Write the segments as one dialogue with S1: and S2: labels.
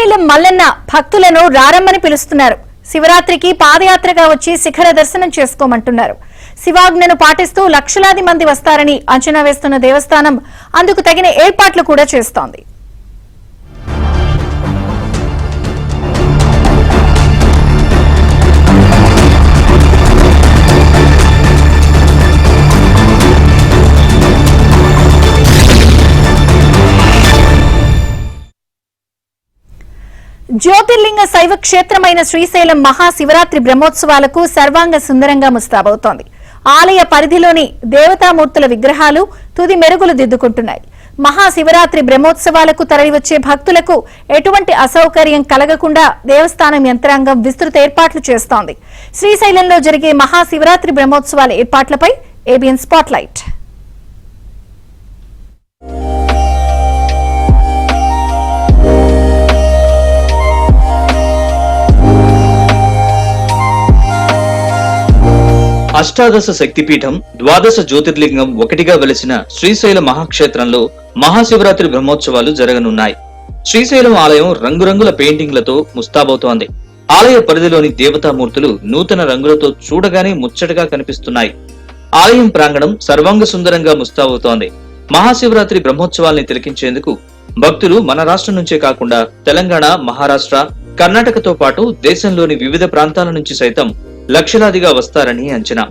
S1: శ్రీశైలం మల్లన్న భక్తులను రారమ్మని పిలుస్తున్నారు. శివరాత్రికి పాదయాత్రగా వచ్చి శిఖర దర్శనం చేసుకోమంటున్నారు. శివాజ్ఞను పాటిస్తూ లక్షలాది మంది వస్తారని అంచనా వేస్తున్న దేవస్థానం అందుకు తగిన ఏర్పాట్లు కూడా చేస్తోంది. జ్యోతిర్లింగ శైవ క్షేత్రమైన శ్రీశైలం మహాశివరాత్రి బ్రహ్మోత్సవాలకు సర్వాంగ సుందరంగా ముస్తాబవుతోంది. ఆలయ పరిధిలోని దేవతామూర్తుల విగ్రహాలు తుది మెరుగులు దిద్దుకుంటున్నాయి. మహాశివరాత్రి బ్రహ్మోత్సవాలకు తరలివచ్చే భక్తులకు ఎటువంటి అసౌకర్యం కలగకుండా దేవస్థానం యంత్రాంగం విస్తృత ఏర్పాట్లు చేస్తోంది. శ్రీశైలంలో జరిగే మహాశివరాత్రి బ్రహ్మోత్సవాల ఏర్పాట్లపై ఏబిఎన్ స్పాట్లైట్.
S2: అష్టాదశ శక్తిపీఠం, ద్వాదశ జ్యోతిర్లింగం ఒకటిగా వెలిసిన శ్రీశైల మహాక్షేత్రంలో మహాశివరాత్రి బ్రహ్మోత్సవాలు జరగనున్నాయి. శ్రీశైలం ఆలయం రంగురంగుల పెయింటింగ్లతో ముస్తాబవుతోంది. ఆలయ పరిధిలోని దేవతామూర్తులు నూతన రంగులతో చూడగానే ముచ్చటగా కనిపిస్తున్నాయి. ఆలయం ప్రాంగణం సర్వాంగ సుందరంగా ముస్తాబవుతోంది. మహాశివరాత్రి బ్రహ్మోత్సవాల్ని తిలకించేందుకు భక్తులు మన రాష్ట్రం నుంచే కాకుండా తెలంగాణ, మహారాష్ట్ర, కర్ణాటకతో పాటు దేశంలోని వివిధ ప్రాంతాల నుంచి సైతం లక్షలాదిగా వస్తారని అంచనా.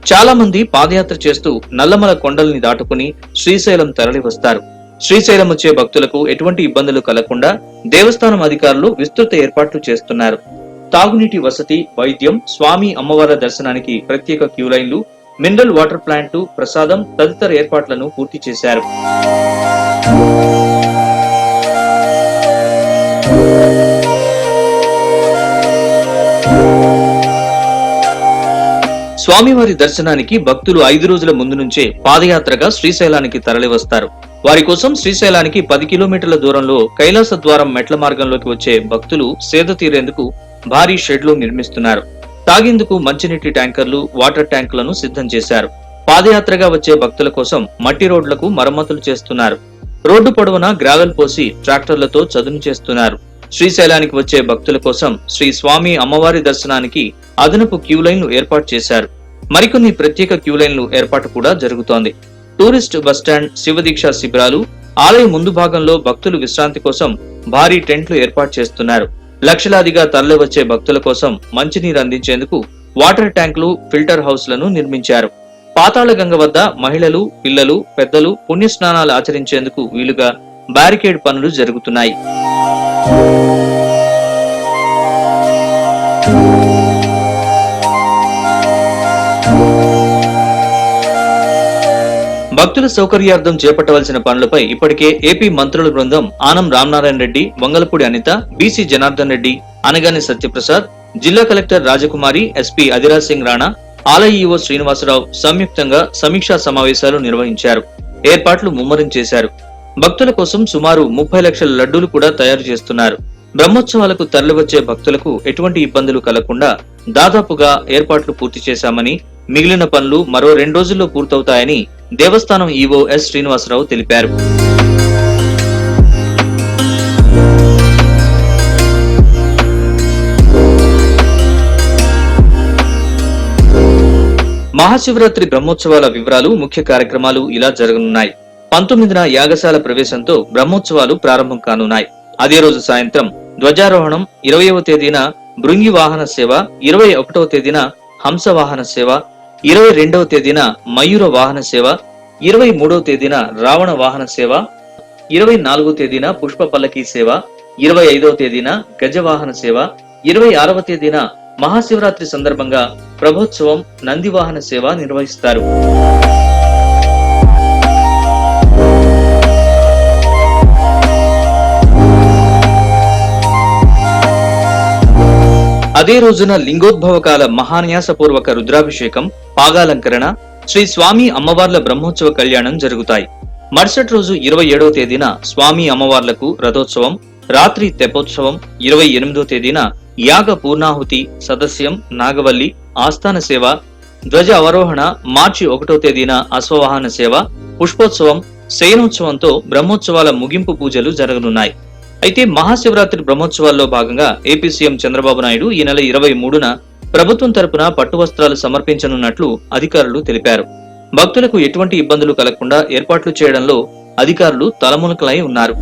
S2: చాలా మంది పాదయాత్ర చేస్తూ నల్లమల కొండల్ని దాటుకుని శ్రీశైలం తరలి వస్తారు. శ్రీశైలం వచ్చే భక్తులకు ఎటువంటి ఇబ్బందులు కలగకుండా దేవస్థానం అధికారులు విస్తృత ఏర్పాట్లు చేస్తున్నారు. తాగునీటి వసతి, వైద్యం, స్వామి అమ్మవార్ల దర్శనానికి ప్రత్యేక క్యూలైన్లు, మినరల్ వాటర్ ప్లాంట్, ప్రసాదం తదితర ఏర్పాట్లను పూర్తి చేశారు. స్వామివారి దర్శనానికి భక్తులు 5 రోజుల ముందు నుంచే పాదయాత్రగా శ్రీశైలానికి తరలివస్తారు. వారి కోసం శ్రీశైలానికి 10 కిలోమీటర్ల దూరంలో కైలాస ద్వారం మెట్ల మార్గంలోకి వచ్చే భక్తులు సేద తీరేందుకు భారీ షెడ్లు నిర్మిస్తున్నారు. తాగేందుకు మంచినీటి ట్యాంకర్లు, వాటర్ ట్యాంకులను సిద్ధం చేశారు. పాదయాత్రగా వచ్చే భక్తుల కోసం మట్టి రోడ్లకు మరమ్మతులు చేస్తున్నారు. రోడ్డు పొడవునా గ్రావెల్ పోసి ట్రాక్టర్లతో చదును చేస్తున్నారు. శ్రీశైలానికి వచ్చే భక్తుల కోసం శ్రీ స్వామి అమ్మవారి దర్శనానికి అదనపు క్యూలైన్లు ఏర్పాటు చేశారు. మరికొన్ని ప్రత్యేక క్యూలైన్లు ఏర్పాటు కూడా జరుగుతోంది. టూరిస్ట్ బస్టాండ్, శివదీక్ష శిబిరాలు, ఆలయ ముందు భాగంలో భక్తులు విశ్రాంతి కోసం భారీ టెంట్లు ఏర్పాటు చేస్తున్నారు. లక్షలాదిగా తరలివచ్చే భక్తుల కోసం మంచినీరు అందించేందుకు వాటర్ ట్యాంకులు, ఫిల్టర్ హౌస్లను నిర్మించారు. పాతాళ గంగ వద్ద మహిళలు, పిల్లలు, పెద్దలు పుణ్యస్నానాలు ఆచరించేందుకు వీలుగా బ్యారికేడ్ పనులు జరుగుతున్నాయి. భక్తుల సౌకర్యార్థం చేపట్టవలసిన పనులపై ఇప్పటికే ఏపీ మంత్రుల బృందం ఆనం రామనారాయణ రెడ్డి, వంగలపూడి అనిత, బీసీ జనార్దన్ రెడ్డి, అనగాని సత్యప్రసాద్, జిల్లా కలెక్టర్ రాజకుమారి, ఎస్పీ అధిరాజ్ సింగ్ రాణా, ఆలయ ఈవో శ్రీనివాసరావు సంయుక్తంగా సమీక్షా సమావేశాలు నిర్వహించారు. ఏర్పాట్లు ముమ్మరం చేశారు. భక్తుల కోసం సుమారు 30 లక్షల లడ్డూలు కూడా తయారు చేస్తున్నారు. బ్రహ్మోత్సవాలకు తరలివచ్చే భక్తులకు ఎటువంటి ఇబ్బందులు కలగకుండా దాదాపుగా ఏర్పాట్లు పూర్తి చేశామని, మిగిలిన పనులు మరో 2 రోజుల్లో పూర్తవుతాయని దేవస్థానం ఈవో ఎస్ శ్రీనివాసరావు తెలిపారు. మహాశివరాత్రి బ్రహ్మోత్సవాల వివరాలు, ముఖ్య కార్యక్రమాలు ఇలా జరగనున్నాయి. 19న యాగశాల ప్రవేశంతో బ్రహ్మోత్సవాలు ప్రారంభం కానున్నాయి. అదే రోజు సాయంత్రం ధ్వజారోహణం, 20వ తేదీన భృంగి వాహన సేవ, 21వ తేదీన హంస వాహన సేవ, 22వ తేదీన మయూర వాహన సేవ, 23వ తేదీన రావణ వాహన సేవ, 24వ తేదీన పుష్ప పల్లకీ సేవ, 25వ తేదీన గజ వాహన సేవ, 26వ తేదీన మహాశివరాత్రి సందర్భంగా ప్రభోత్సవం, నంది వాహన సేవ నిర్వహిస్తారు. అదే రోజున లింగోద్భవకాల మహాన్యాసపూర్వక రుద్రాభిషేకం, పాగాలంకరణ, శ్రీ స్వామి అమ్మవార్ల బ్రహ్మోత్సవ కళ్యాణం జరుగుతాయి. మరుసటి రోజు 27వ తేదీన స్వామి అమ్మవార్లకు రథోత్సవం, రాత్రి తెప్పోత్సవం, 28వ తేదీన యాగ పూర్ణాహుతి, సదస్యం, నాగవల్లి, ఆస్థాన సేవ, ధ్వజ అవరోహణ, మార్చి 1వ తేదీన అశ్వవాహన సేవ, పుష్పోత్సవం, శయనోత్సవంతో బ్రహ్మోత్సవాల ముగింపు పూజలు జరగనున్నాయి. అయితే మహాశివరాత్రి బ్రహ్మోత్సవాల్లో భాగంగా ఏపీ సీఎం చంద్రబాబు నాయుడు ఈ నెల 23న ప్రభుత్వం తరపున పట్టు వస్త్రాలు సమర్పించనున్నట్లు అధికారులు తెలిపారు. భక్తులకు ఎటువంటి ఇబ్బందులు కలగకుండా ఏర్పాట్లు చేయడంలో అధికారులు తలమునకలై ఉన్నారు.